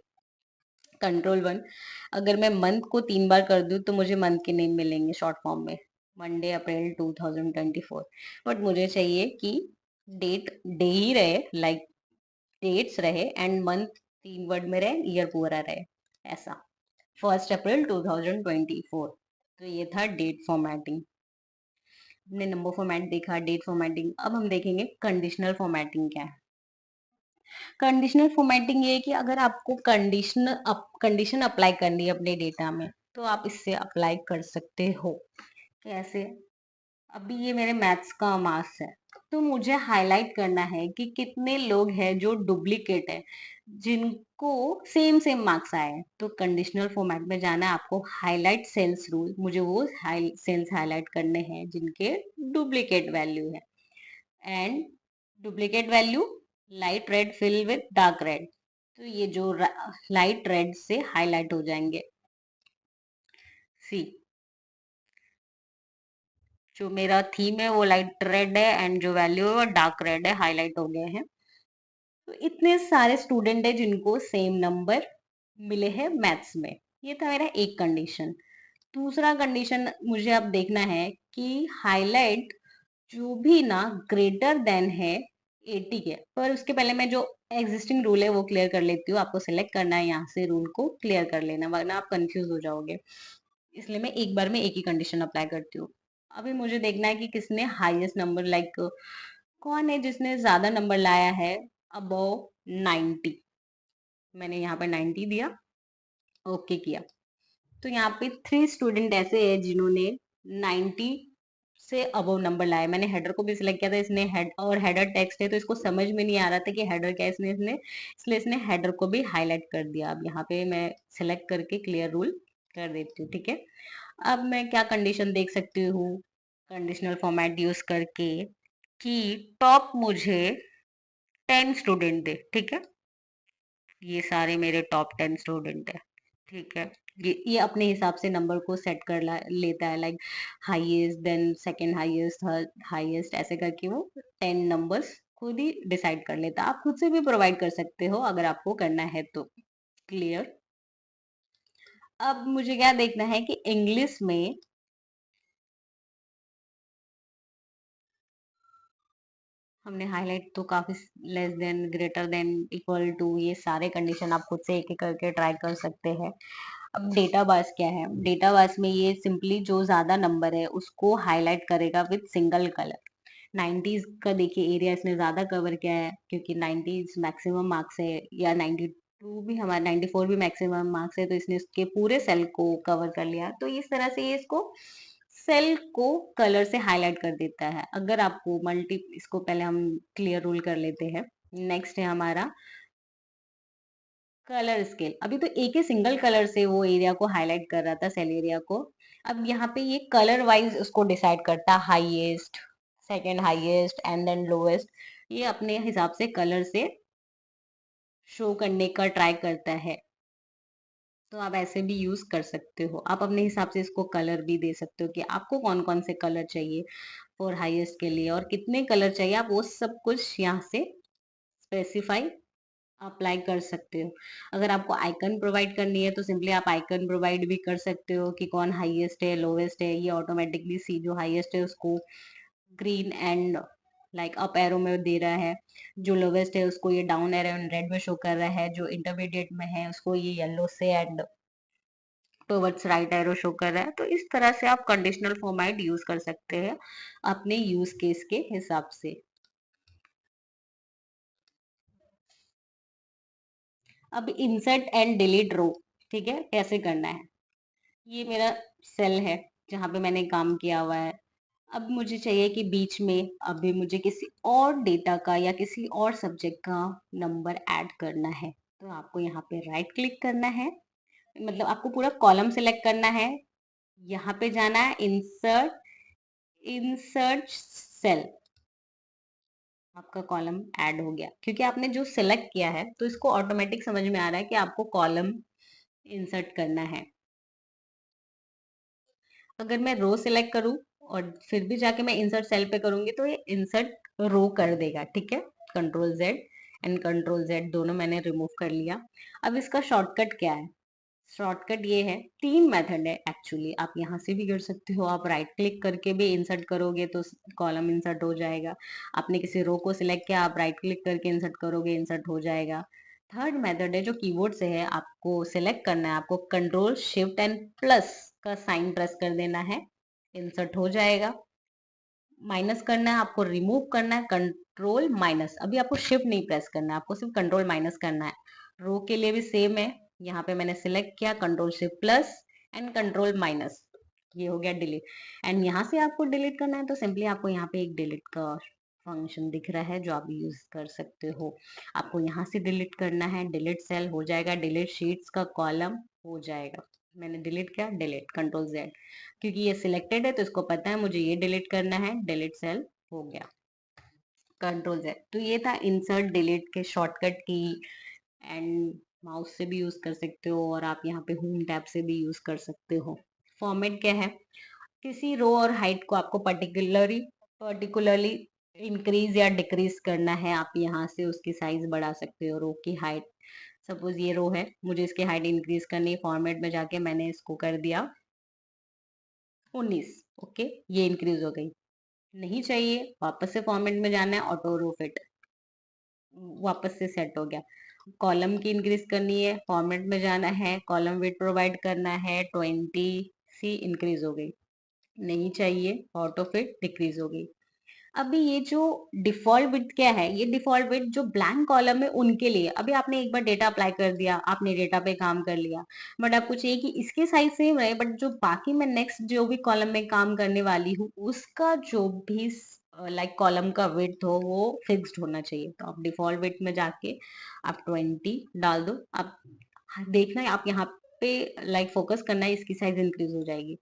कंट्रोल 1। अगर मैं मंथ को 3 बार कर दूं तो मुझे मंथ के नेम मिलेंगे शॉर्ट फॉर्म में, मंडे अप्रैल 2024। बट मुझे चाहिए कि डेट डे ही रहे, डेट्स रहे, एंड मंथ 3 वर्ड में रहे, ईयर पूरा रहे, ऐसा। 1 अप्रैल 2024। तो ये था डेट फॉर्मेटिंग। हमने नंबर फॉर्मेट देखा, डेट फॉर्मेटिंग। अब हम देखेंगे कंडीशनल फॉर्मेटिंग क्या है। कंडीशनल फॉर्मेटिंग ये है कि अगर आपको कंडीशन अप्लाई करनी है अपने डेटा में, तो आप इससे अप्लाई कर सकते हो। कैसे? अभी ये मेरे मैथ्स का मार्क्स है, तो मुझे हाईलाइट करना है कि कितने लोग हैं जो डुप्लीकेट है, जिनको सेम सेम मार्क्स आए हैं। तो कंडीशनल फॉर्मेट में जाना है आपको, हाईलाइट सेल्स रूल। मुझे वो सेल्स हाईलाइट करने हैं जिनके डुप्लीकेट वैल्यू है, and duplicate value light red fill with dark red. तो ये जो लाइट रेड से हाईलाइट हो जाएंगे। सी, जो मेरा थीम है वो लाइट रेड है, एंड जो वैल्यू है वो डार्क रेड है, हाईलाइट हो गए हैं। तो इतने सारे स्टूडेंट है जिनको सेम नंबर मिले हैं मैथ्स में। ये था मेरा एक कंडीशन। दूसरा कंडीशन मुझे अब देखना है कि हाईलाइट जो भी ना ग्रेटर देन है 80 के। पर उसके पहले मैं जो एग्जिस्टिंग रूल है वो क्लियर कर लेती हूँ। आपको सिलेक्ट करना है यहाँ से, रूल को क्लियर कर लेना, वरना आप कंफ्यूज हो जाओगे। इसलिए मैं एक बार में एक ही कंडीशन अप्लाई करती हूँ। अभी मुझे देखना है कि किसने हाईएस्ट नंबर, कौन है जिसने ज्यादा नंबर लाया है अबव 90। मैंने यहाँ पे 90 दिया, ओके किया। तो यहाँ पे 3 स्टूडेंट ऐसे हैं जिन्होंने 90 से अबव नंबर लाया। मैंने हेडर को भी सिलेक्ट किया था, इसने हेड और हेडर टेक्स्ट है तो इसको समझ में नहीं आ रहा था कि हेडर क्या है, इसने इसलिए इसने हेडर को भी हाईलाइट कर दिया। अब यहाँ पे मैं सिलेक्ट करके क्लियर रूल कर देती हूँ, ठीक है। अब मैं क्या कंडीशन देख सकती हूँ कंडीशनल फॉर्मेट यूज करके, कि टॉप मुझे 10 स्टूडेंट दे, ठीक है। ये सारे मेरे टॉप 10 स्टूडेंट है, ठीक है। ये अपने हिसाब से नंबर को सेट कर लेता है, highest, then second highest, third highest, ऐसे करके वो 10 नंबर्स खुद ही डिसाइड कर लेता है। आप खुद से भी प्रोवाइड कर सकते हो अगर आपको करना है तो। क्लियर। अब मुझे क्या देखना है कि इंग्लिश में हमने हाईलाइट तो काफी, less than, greater than, equal to, ये सारे कंडीशन आप खुद से एक एक करके ट्राई कर सकते हैं। अब डेटा बास क्या है? डेटा बास में ये सिंपली जो ज्यादा नंबर है उसको हाईलाइट करेगा विद सिंगल कलर। 90s का देखिए एरिया इसने ज्यादा कवर किया है, क्योंकि 90s मैक्सिमम मार्क्स है, या 92 भी, हमारा 94 भी मैक्सिमम मार्क्स है, तो इसने इसके पूरे सेल को कवर कर लिया। तो इस तरह से ये इसको सेल को कलर से हाईलाइट कर देता है। अगर आपको इसको पहले हम क्लियर रूल कर लेते हैं। नेक्स्ट है हमारा कलर स्केल। अभी तो एक ही सिंगल कलर से वो एरिया को हाईलाइट कर रहा था, सेल एरिया को। अब यहाँ पे ये कलर वाइज उसको डिसाइड करता है, highest, second highest, and then lowest. ये अपने हिसाब से कलर से शो करने का ट्राई करता है। तो आप ऐसे भी यूज कर सकते हो। आप अपने हिसाब से इसको कलर भी दे सकते हो कि आपको कौन कौन से कलर चाहिए फॉर हाईएस्ट के लिए, और कितने कलर चाहिए, आप वो सब कुछ यहाँ से स्पेसिफाई अप्लाई कर सकते हो। अगर आपको आइकन प्रोवाइड करनी है तो सिंपली आप आइकन प्रोवाइड भी कर सकते हो कि कौन हाईएस्ट है, लोवेस्ट है। ये ऑटोमेटिकली सी जो हाईएस्ट है उसको green and like up arrow में दे रहा है, जो लोवेस्ट है उसको ये डाउन एरो रेड में शो कर रहा है, जो इंटरमीडिएट में है उसको ये येलो से and towards right arrow show कर रहा है। तो इस तरह से आप कंडीशनल फॉर्मेट यूज कर सकते हैं अपने यूज केस के हिसाब से। अब इंसर्ट एंड डिलीट रो, ठीक है, कैसे करना है। ये मेरा सेल है जहां पे मैंने काम किया हुआ है। अब मुझे चाहिए कि बीच में अभी मुझे किसी और डेटा का या किसी और सब्जेक्ट का नंबर ऐड करना है। तो आपको यहाँ पे राइट क्लिक करना है, मतलब आपको पूरा कॉलम सिलेक्ट करना है, यहाँ पे जाना है इंसर्ट सेल। आपका कॉलम ऐड हो गया क्योंकि आपने जो सिलेक्ट किया है, तो इसको ऑटोमेटिक समझ में आ रहा है कि आपको कॉलम इंसर्ट करना है। अगर मैं रो सिलेक्ट करूं और फिर भी जाके मैं इंसर्ट सेल पे करूंगी तो ये इंसर्ट रो कर देगा, ठीक है। Control Z and control Z दोनों मैंने रिमूव कर लिया। अब इसका शॉर्टकट क्या है? शॉर्टकट ये है, 3 मेथड है एक्चुअली। आप यहाँ से भी कर सकते हो, आप राइट क्लिक करके भी इंसर्ट करोगे तो कॉलम इंसर्ट हो जाएगा। आपने किसी रो को सिलेक्ट किया, आप राइट क्लिक करके इंसर्ट करोगे, इंसर्ट हो जाएगा। थर्ड मेथड है जो कीबोर्ड से है, आपको सिलेक्ट करना है, आपको कंट्रोल शिफ्ट एंड प्लस का साइन प्रेस कर देना है, इंसर्ट हो जाएगा। माइनस करना है, आपको रिमूव करना है, कंट्रोल माइनस। अभी आपको शिफ्ट नहीं प्रेस करना है, आपको सिर्फ कंट्रोल माइनस करना है। रो के लिए भी सेम है, यहाँ पे मैंने सिलेक्ट किया, control shift plus and control minus, ये हो गया डिलीट। एंड यहाँ से आपको डिलीट करना है तो सिंपली आपको यहाँ पे एक डिलीट का फंक्शन दिख रहा है जो आप यूज कर सकते हो। आपको यहाँ से डिलीट करना है, डिलीट सेल हो जाएगा, डिलीट शीट्स का कॉलम हो जाएगा। मैंने डिलीट किया, डिलीट, कंट्रोल जेड, क्योंकि ये सिलेक्टेड है तो इसको पता है मुझे ये डिलीट करना है, डिलीट सेल हो गया, कंट्रोल जेड। तो ये था इंसर्ट डिलीट के शॉर्टकट की। एंड माउस से भी यूज कर सकते हो और आप यहाँ पे होम टैब से भी यूज कर सकते हो। फॉर्मेट क्या है? किसी रो और हाइट को आपको पर्टिकुलरली इंक्रीज या डिक्रीज करना है, आप यहाँ से उसकी साइज बढ़ा सकते हो। रो की हाइट, सपोज ये रो है, मुझे इसकी हाइट इंक्रीज करनी है, फॉर्मेट में जाके मैंने इसको कर दिया 19, ओके, ये इंक्रीज हो गई। नहीं चाहिए, वापस से फॉर्मेट में जाना है, ऑटो रो फिट, वापस से सेट हो गया। कॉलम की इंक्रीज करनी है, फॉर्मेट में जाना है, कॉलम विड्थ प्रोवाइड करना है, 20 सी इंक्रीज हो गई। नहीं चाहिए, ऑटो फिट डिक्रीज हो गई। अभी ये जो डिफॉल्ट विड्थ क्या है, ये डिफॉल्ट विड्थ जो ब्लैंक कॉलम है उनके लिए। अभी आपने एक बार डेटा अप्लाई कर दिया, आपने डेटा पे काम कर लिया, बट आपको चाहिए कि इसके साइज सेम रहे, बट जो बाकी मैं नेक्स्ट जो भी कॉलम में काम करने वाली हूँ उसका जो भी लाइक कॉलम का विड्थ हो वो फिक्स्ड होना चाहिए। तो आप डिफॉल्ट विड्थ में जाके आप 20 डाल दो। आप देखना है, आप यहाँ पे लाइक फोकस करना है, इसकी साइज इंक्रीज हो जाएगी।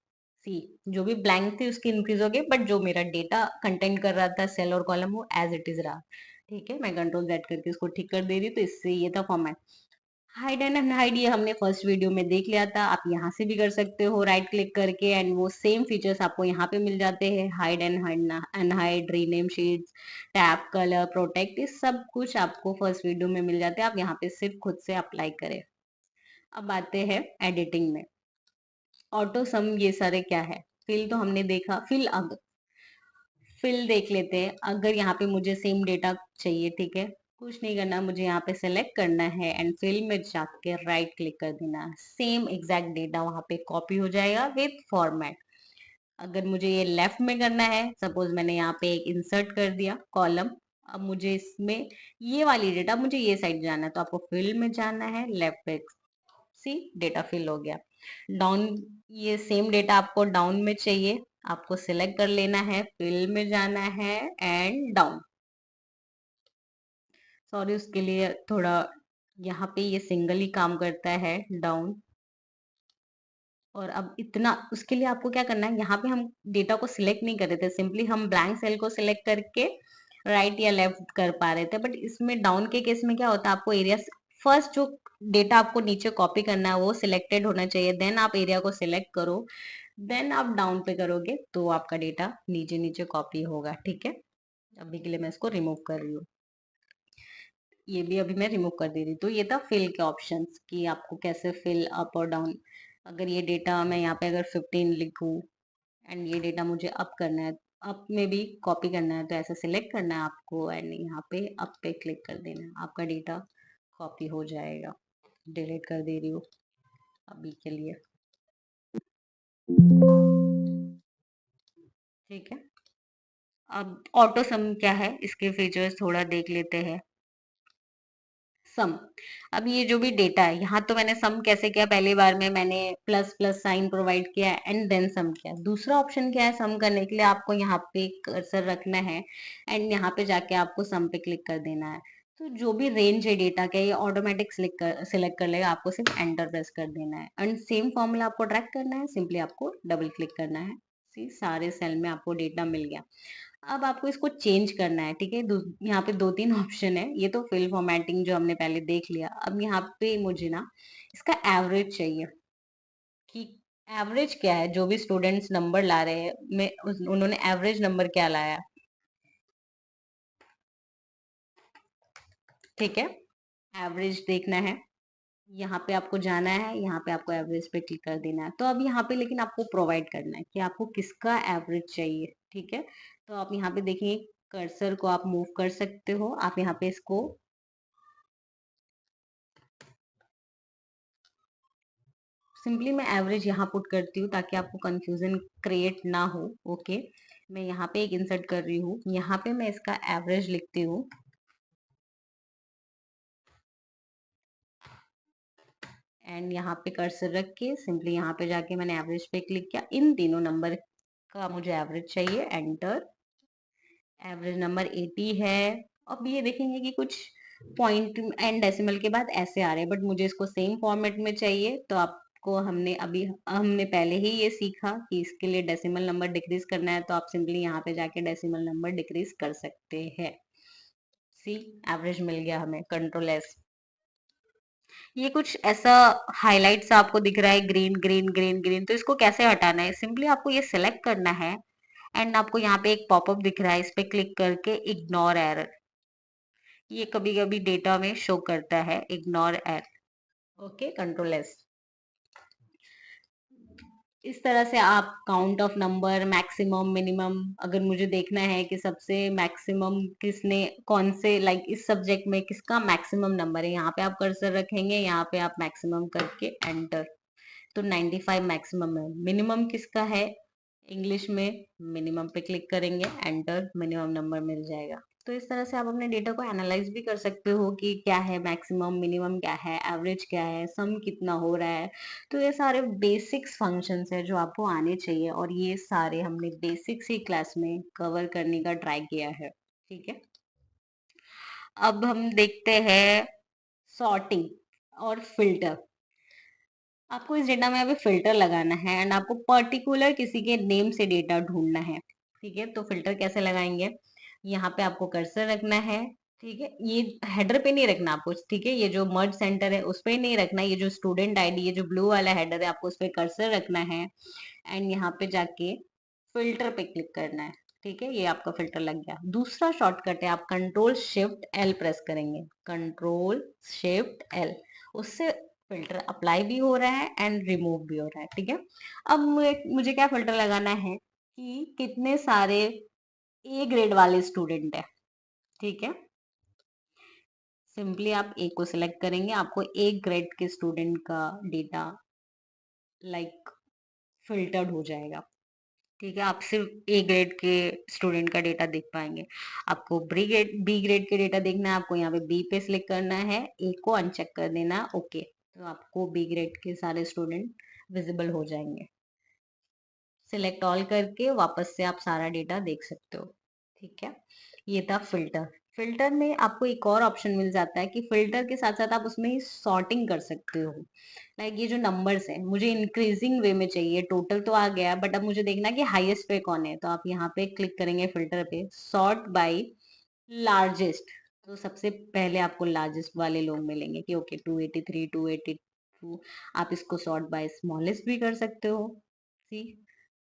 सी, जो भी ब्लैंक थे उसकी इंक्रीज हो गई, बट जो मेरा डेटा कंटेंट कर रहा था सेल और कॉलम वो एज इट इज रहा। ठीक है, मैं कंट्रोल जेड करके उसको ठीक कर दे रही हूँ। तो इससे ये था फॉर्मेट। हाइड एंड अनहाइड ये हमने फर्स्ट वीडियो में देख लिया था, आप यहाँ से भी कर सकते हो राइट क्लिक करके, एंड वो सेम फीचर्स आपको यहाँ पे मिल जाते हैं। Hide and unhide, rename sheets, tab, colour, protect, ये सब कुछ आपको फर्स्ट वीडियो में मिल जाते हैं। आप यहाँ पे सिर्फ खुद से अप्लाई करें। अब आते हैं एडिटिंग में। ऑटो सम ये सारे क्या है? फिल तो हमने देखा, फिल देख लेते हैं। अगर यहाँ पे मुझे सेम डेटा चाहिए, ठीक है, कुछ नहीं करना, मुझे यहाँ पे सेलेक्ट करना है एंड फिल में जाके राइट क्लिक कर देना, सेम एग्जैक्ट डेटा वहां पे कॉपी हो जाएगा विथ फॉर्मेट। अगर मुझे ये लेफ्ट में करना है, सपोज मैंने यहाँ पे एक इंसर्ट कर दिया कॉलम, अब मुझे इसमें ये वाली डेटा मुझे ये साइड जाना है, तो आपको फिल में जाना है, लेफ्ट पे, सी डेटा फिल हो गया। डाउन, ये सेम डेटा आपको डाउन में चाहिए, आपको सिलेक्ट कर लेना है, फिल में जाना है एंड डाउन। सॉरी उसके लिए थोड़ा, यहाँ पे ये सिंगल ही काम करता है, डाउन। और अब इतना उसके लिए आपको क्या करना है, यहाँ पे हम डेटा को सिलेक्ट नहीं कर रहे थे, सिंपली हम ब्लैंक सेल को सिलेक्ट करके राइट या लेफ्ट कर पा रहे थे। बट इसमें डाउन के केस में क्या होता है, आपको एरिया फर्स्ट जो डेटा आपको नीचे कॉपी करना है वो सिलेक्टेड होना चाहिए, देन आप एरिया को सिलेक्ट करो, देन आप डाउन पे करोगे तो आपका डेटा नीचे नीचे कॉपी होगा। ठीक है, अभी के लिए मैं इसको रिमूव कर रही हूँ, ये भी अभी मैं रिमूव कर दे रही हूँ। तो ये था फिल के ऑप्शंस कि आपको कैसे फिल अप और डाउन। अगर ये डेटा मैं यहाँ पे अगर 15 लिखूं एंड ये डेटा मुझे अप करना है, अप में भी कॉपी करना है तो ऐसे सिलेक्ट करना है आपको एंड यहाँ पे अप पे क्लिक कर देना है, आपका डेटा कॉपी हो जाएगा। डिलीट कर दे रही हूँ अभी के लिए। ठीक है, अब ऑटो सम क्या है, इसके फीचर्स थोड़ा देख लेते हैं। सम, अब ये जो भी डेटा है, यहाँ तो मैंने सम कैसे किया, पहली बार में मैंने प्लस प्लस साइन प्रोवाइड किया एंड देन सम किया। दूसरा ऑप्शन क्या है सम करने के लिए, आपको यहाँ पे कर्सर रखना है एंड यहाँ पे जाके आपको सम पे क्लिक कर देना है। तो जो भी रेंज है डेटा का ये ऑटोमेटिक सिलेक्ट कर लेगा, आपको सिर्फ एंटर प्रेस कर देना है एंड सेम फॉर्मूला आपको ट्रैक करना है, सिंपली आपको डबल क्लिक करना है। सी सारे सेल में आपको डेटा मिल गया। अब आपको इसको चेंज करना है, ठीक है। यहाँ पे 2-3 ऑप्शन है, ये तो फिल फॉर्मेटिंग जो हमने पहले देख लिया। अब यहाँ पे मुझे ना इसका एवरेज चाहिए कि एवरेज क्या है, जो भी स्टूडेंट्स नंबर ला रहे हैं मैं उन्होंने एवरेज नंबर क्या लाया, ठीक है। एवरेज देखना है, यहाँ पे आपको जाना है, यहाँ पे आपको एवरेज पे क्लिक कर देना है। तो अब यहाँ पे लेकिन आपको प्रोवाइड करना है कि आपको किसका एवरेज चाहिए, ठीक है। तो आप यहाँ पे देखिए कर्सर को आप मूव कर सकते हो, आप यहाँ पे इसको सिंपली मैं एवरेज यहाँ पुट करती हूँ ताकि आपको कंफ्यूजन क्रिएट ना हो। ओके, मैं यहाँ पे एक इंसर्ट कर रही हूँ, यहाँ पे मैं इसका एवरेज लिखती हूँ एंड यहाँ पे कर्सर रख के सिंपली यहाँ पे जाके मैंने एवरेज पे क्लिक किया। इन तीनों नंबर का मुझे एवरेज चाहिए, एंटर। एवरेज नंबर 80 है। अब ये देखेंगे कि कुछ पॉइंट एंड डेसिमल के बाद ऐसे आ रहे हैं, बट मुझे इसको सेम फॉर्मेट में चाहिए। तो आपको हमने पहले ही ये सीखा कि इसके लिए डेसिमल नंबर डिक्रीज करना है, तो आप सिंपली यहाँ पे जाके डेसिमल नंबर डिक्रीज कर सकते हैं। सी एवरेज मिल गया हमें, कंट्रोल एस। ये कुछ ऐसा हाइलाइट सा आपको दिख रहा है, ग्रीन ग्रीन ग्रीन ग्रीन, तो इसको कैसे हटाना है, सिंपली आपको ये सिलेक्ट करना है एंड आपको यहाँ पे एक पॉपअप दिख रहा है, इस पे क्लिक करके इग्नोर एरर, ये कभी कभी डेटा में शो करता है, ignore error. Okay, control S. इस तरह से आप count of number, maximum, minimum, अगर मुझे देखना है कि सबसे मैक्सिमम किसने कौन से लाइक इस सब्जेक्ट में किसका मैक्सिमम नंबर है, यहाँ पे आप कर्सर रखेंगे, यहाँ पे आप मैक्सिमम करके एंटर। तो 95 मैक्सिमम है। मिनिमम किसका है इंग्लिश में, मिनिमम पे क्लिक करेंगे, एंटर, मिनिमम नंबर मिल जाएगा। तो इस तरह से आप अपने डेटा को एनालाइज भी कर सकते हो कि क्या है मैक्सिमम, मिनिमम क्या है, एवरेज क्या है, सम कितना हो रहा है। तो ये सारे बेसिक्स फंक्शंस है जो आपको आने चाहिए और ये सारे हमने बेसिक्स ही क्लास में कवर करने का ट्राई किया है, ठीक है। अब हम देखते हैं सॉर्टिंग और फिल्टर। आपको इस डेटा में अभी फिल्टर लगाना है एंड आपको पर्टिकुलर किसी के नेम से डेटा ढूंढना है, ठीक है। तो फिल्टर कैसे लगाएंगे, यहाँ पे आपको कर्सर रखना है, ठीक है। ये हेडर पे नहीं रखना आपको, ठीक है। ये जो मर्ज सेंटर है उस पे नहीं रखना, ये जो स्टूडेंट आईडी, ये जो ब्लू वाला हेडर है, आपको उस पे कर्सर रखना है एंड यहाँ पे जाके फिल्टर पे क्लिक करना है, ठीक है। ये आपका फिल्टर लग गया। दूसरा शॉर्टकट है, आप कंट्रोल शिफ्ट एल प्रेस करेंगे, कंट्रोल शिफ्ट एल, उससे फिल्टर अप्लाई भी हो रहा है एंड रिमूव भी हो रहा है, ठीक है। अब मुझे क्या फिल्टर लगाना है कि कितने सारे ए ग्रेड वाले स्टूडेंट है, ठीक है। सिंपली आप ए को सिलेक्ट करेंगे, आपको ए ग्रेड के स्टूडेंट का डेटा लाइक फिल्टर्ड हो जाएगा, ठीक है। आप सिर्फ ए ग्रेड के स्टूडेंट का डेटा देख पाएंगे। आपको बी ग्रेड के डेटा देखना है, आपको यहाँ पे बी पे क्लिक करना है, ए को अनचेक कर देना है, ओके। तो आपको बी ग्रेड के सारे स्टूडेंट विजिबल हो जाएंगे। सिलेक्ट ऑल करके वापस से आप सारा डेटा देख सकते हो, ठीक है। ये था फिल्टर। फिल्टर में आपको एक और ऑप्शन मिल जाता है कि फिल्टर के साथ साथ आप उसमें ही सॉर्टिंग कर सकते हो। लाइक ये जो नंबर्स है मुझे इंक्रीजिंग वे में चाहिए, टोटल तो आ गया बट अब मुझे देखना कि हाईएस्ट पे कौन है, तो आप यहाँ पे क्लिक करेंगे फिल्टर पे, सॉर्ट बाय लार्जेस्ट। तो सबसे पहले आपको लार्जेस्ट वाले लोग मिलेंगे कि ओके 283 282। आप इसको सॉर्ट बाय स्मॉलेस्ट भी कर सकते हो। सी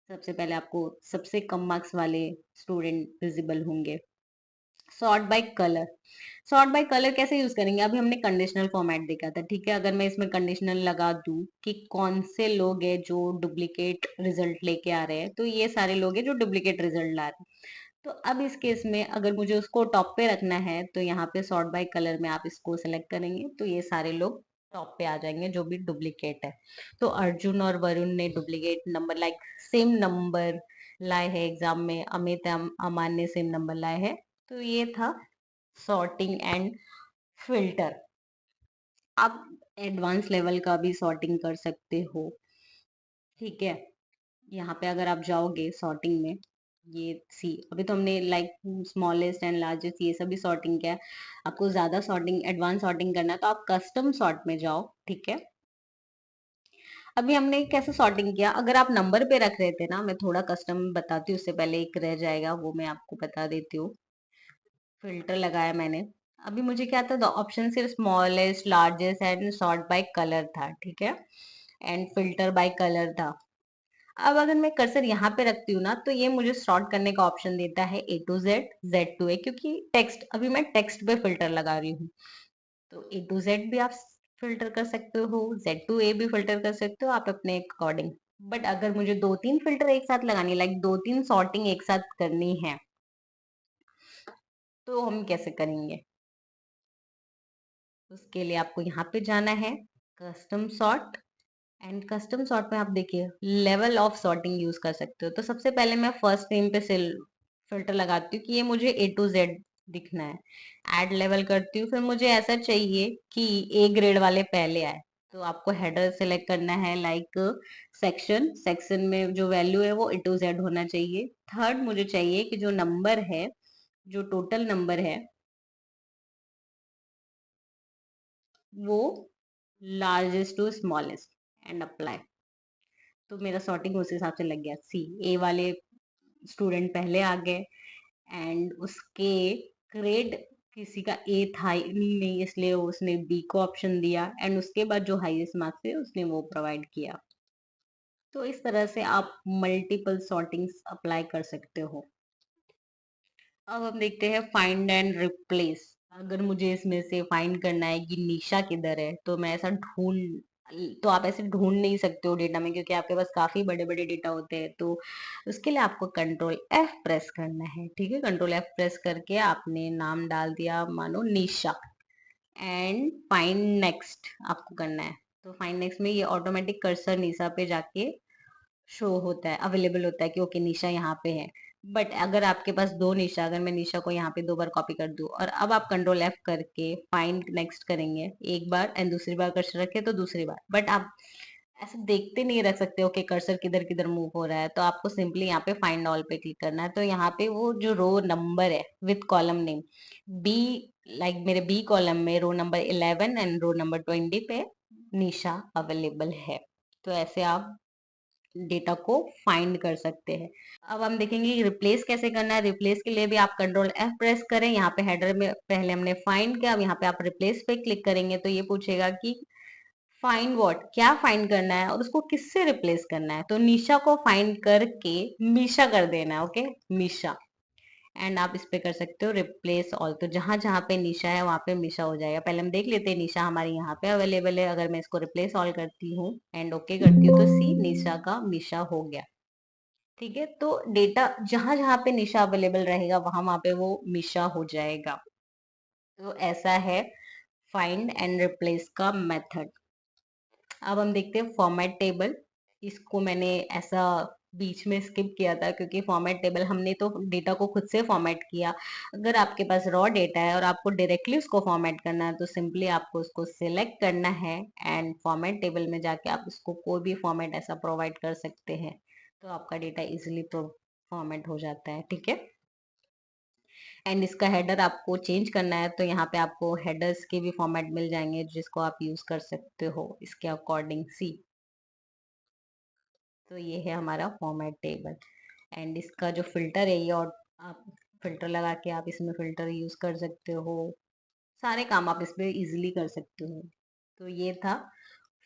सबसे पहले आपको सबसे कम मार्क्स वाले स्टूडेंट विजिबल होंगे। Sort by colour. Sort by colour कैसे यूज करेंगे? अभी हमने कंडीशनल फॉर्मेट देखा था, ठीक है। अगर मैं इसमें कंडीशनल लगा दूं कि कौन से लोग हैं जो डुप्लीकेट रिजल्ट लेके आ रहे हैं, तो ये सारे लोग हैं जो डुप्लीकेट रिजल्ट ला रहे हैं। तो अब इस केस में अगर मुझे उसको टॉप पे रखना है, तो यहाँ पे सॉर्ट बाय कलर में आप इसको सेलेक्ट करेंगे, तो ये सारे लोग टॉप पे आ जाएंगे जो भी डुप्लीकेट है। तो अर्जुन और वरुण ने duplicate number like same number लाए हैं एग्जाम में, अमित अमान ने सेम नंबर लाए हैं। तो ये था सॉर्टिंग एंड फिल्टर। आप एडवांस लेवल का भी सॉर्टिंग कर सकते हो, ठीक है। यहाँ पे अगर आप जाओगे सॉर्टिंग में, ये सी अभी तो हमने लाइक स्मॉलेस्ट एंड लार्जेस्ट ये सभी सॉर्टिंग किया है। आपको ज्यादा सॉर्टिंग एडवांस सॉर्टिंग करना है तो आप कस्टम सॉर्ट में जाओ, ठीक है। अभी हमने कैसे सॉर्टिंग किया, अगर आप नंबर पे रख रहे थे ना, मैं थोड़ा कस्टम बताती हूँ, उससे पहले एक रह जाएगा वो मैं आपको बता देती हूँ। फिल्टर लगाया मैंने। अभी मुझे क्या था, ऑप्शन सिर्फ smallest largest and sort by colour था, ठीक है, एंड फिल्टर बाय कलर था। अब अगर मैं कर्सर यहाँ पे रखती हूँ ना, तो ये मुझे सॉर्ट करने का ऑप्शन देता है ए टू जेड, जेड टू ए, क्योंकि टेक्स्ट अभी मैं टेक्स्ट पे फिल्टर लगा रही हूँ। तो ए टू जेड भी आप फिल्टर कर सकते हो, जेड टू ए भी फिल्टर कर सकते हो आप अपने अकॉर्डिंग। बट अगर मुझे दो तीन फिल्टर एक साथ लगानी, लाइक दो तीन सॉर्टिंग एक साथ करनी है, तो हम कैसे करेंगे? उसके लिए आपको यहाँ पे जाना है, custom sort, and custom sort में आप देखिए लेवल ऑफ सॉर्टिंग यूज कर सकते हो। तो सबसे पहले मैं फर्स्ट नेम पे फिल्टर लगाती हूँ कि ये मुझे ए टू जेड दिखना है। ऐड लेवल करती हूँ, फिर मुझे ऐसा चाहिए कि ए ग्रेड वाले पहले आए। तो आपको हेडर सेलेक्ट करना है, लाइक सेक्शन, सेक्शन में जो वैल्यू है वो ए टू जेड होना चाहिए। थर्ड मुझे चाहिए कि जो नंबर है, जो टोटल नंबर है, वो largest to smallest, and apply. तो मेरा सॉर्टिंग उस हिसाब से लग गया। सी ए वाले स्टूडेंट पहले आ गए, एंड उसके ग्रेड किसी का ए था ही नहीं, इसलिए उसने बी को ऑप्शन दिया, एंड उसके बाद जो हाईएस्ट मार्क्स थे उसने वो प्रोवाइड किया। तो इस तरह से आप मल्टीपल सॉर्टिंग्स अप्लाई कर सकते हो। अब हम देखते हैं फाइंड एंड रिप्लेस। अगर मुझे इसमें से फाइंड करना है कि निशा किधर है, तो मैं ऐसा ढूंढ तो आप ऐसे ढूंढ नहीं सकते हो डेटा में, क्योंकि आपके पास काफी बड़े बड़े डेटा होते हैं। तो उसके लिए आपको कंट्रोल एफ प्रेस करना है, ठीक है। कंट्रोल एफ प्रेस करके आपने नाम डाल दिया, मानो निशा, एंड फाइंड नेक्स्ट आपको करना है। तो फाइंड नेक्स्ट में ये ऑटोमेटिक कर्सर निशा पे जाके शो होता है, अवेलेबल होता है कि ओके निशा यहाँ पे है। बट अगर आपके पास दो निशा, अगर मैं निशा को यहाँ पे दो बार कॉपी कर दूं, और अब आप कंट्रोल एफ करके फाइंड नेक्स्ट करेंगे एक बार, एंड दूसरी बार कर्सर रखे तो दूसरी बार, बट आप ऐसे देखते नहीं रख सकते हो कि कर्सर किधर किधर मूव हो रहा है। तो आपको सिंपली यहाँ पे फाइंड ऑल पे क्लिक करना है। तो यहाँ पे वो जो रो नंबर है with column name B, like मेरे बी कॉलम में row number 11 and row number 20 पे निशा अवेलेबल है। तो ऐसे आप डेटा को फाइंड कर सकते हैं। अब हम देखेंगे कि रिप्लेस कैसे करना है। रिप्लेस के लिए भी आप कंट्रोल एफ प्रेस करें। यहाँ पे हेडर में पहले हमने फाइंड किया, अब यहाँ पे आप रिप्लेस पे क्लिक करेंगे तो ये पूछेगा कि फाइंड व्हाट, क्या फाइंड करना है और उसको किससे रिप्लेस करना है। तो निशा को फाइंड करके मीशा कर देना है, ओके, मीशा। एंड आप इस पे कर सकते हो रिप्लेस ऑल। तो जहां जहां पे निशा है वहां पे मिशा हो जाएगा। पहले हम देख लेते हैं निशा हमारी यहाँ पे अवेलेबल है। अगर मैं इसको रिप्लेस ऑल करती हूँ एंड ओके करती हूँ, तो सी निशा का मिशा हो गया, ठीक है। तो डेटा जहां जहां पे निशा अवेलेबल रहेगा वहां वहां पे वो मिशा हो जाएगा। तो ऐसा है फाइंड एंड रिप्लेस का मेथड। अब हम देखते हैं फॉर्मेट टेबल। इसको मैंने ऐसा बीच में स्किप किया था, क्योंकि फॉर्मेट टेबल हमने तो डेटा को खुद से फॉर्मेट किया। अगर आपके पास रॉ डेटा है और आपको डायरेक्टली उसको फॉर्मेट करना है, तो सिंपली आपको उसको सिलेक्ट करना है, एंड फॉर्मेट टेबल में जाके आप उसको कोई भी फॉर्मेट ऐसा प्रोवाइड कर सकते हैं। तो आपका डेटा इजिली फॉर्मेट हो जाता है, ठीक है। एंड इसका हेडर आपको चेंज करना है, तो यहाँ पे आपको हेडर्स के भी फॉर्मेट मिल जाएंगे जिसको आप यूज कर सकते हो इसके अकॉर्डिंग। सी, तो ये है हमारा फॉर्मेट टेबल। एंड इसका जो फिल्टर है ये, और आप फिल्टर लगा के आप इसमें फिल्टर यूज कर सकते हो। सारे काम आप इसमें इजीली कर सकते हो। तो ये था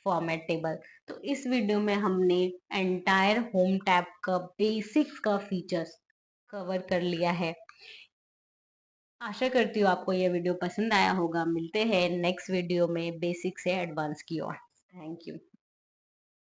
फॉर्मेट टेबल। तो इस वीडियो में हमने एंटायर होम टैब का बेसिक्स का फीचर्स कवर कर लिया है। आशा करती हूँ आपको यह वीडियो पसंद आया होगा। मिलते हैं नेक्स्ट वीडियो में बेसिक से एडवांस की ओर। Thank you.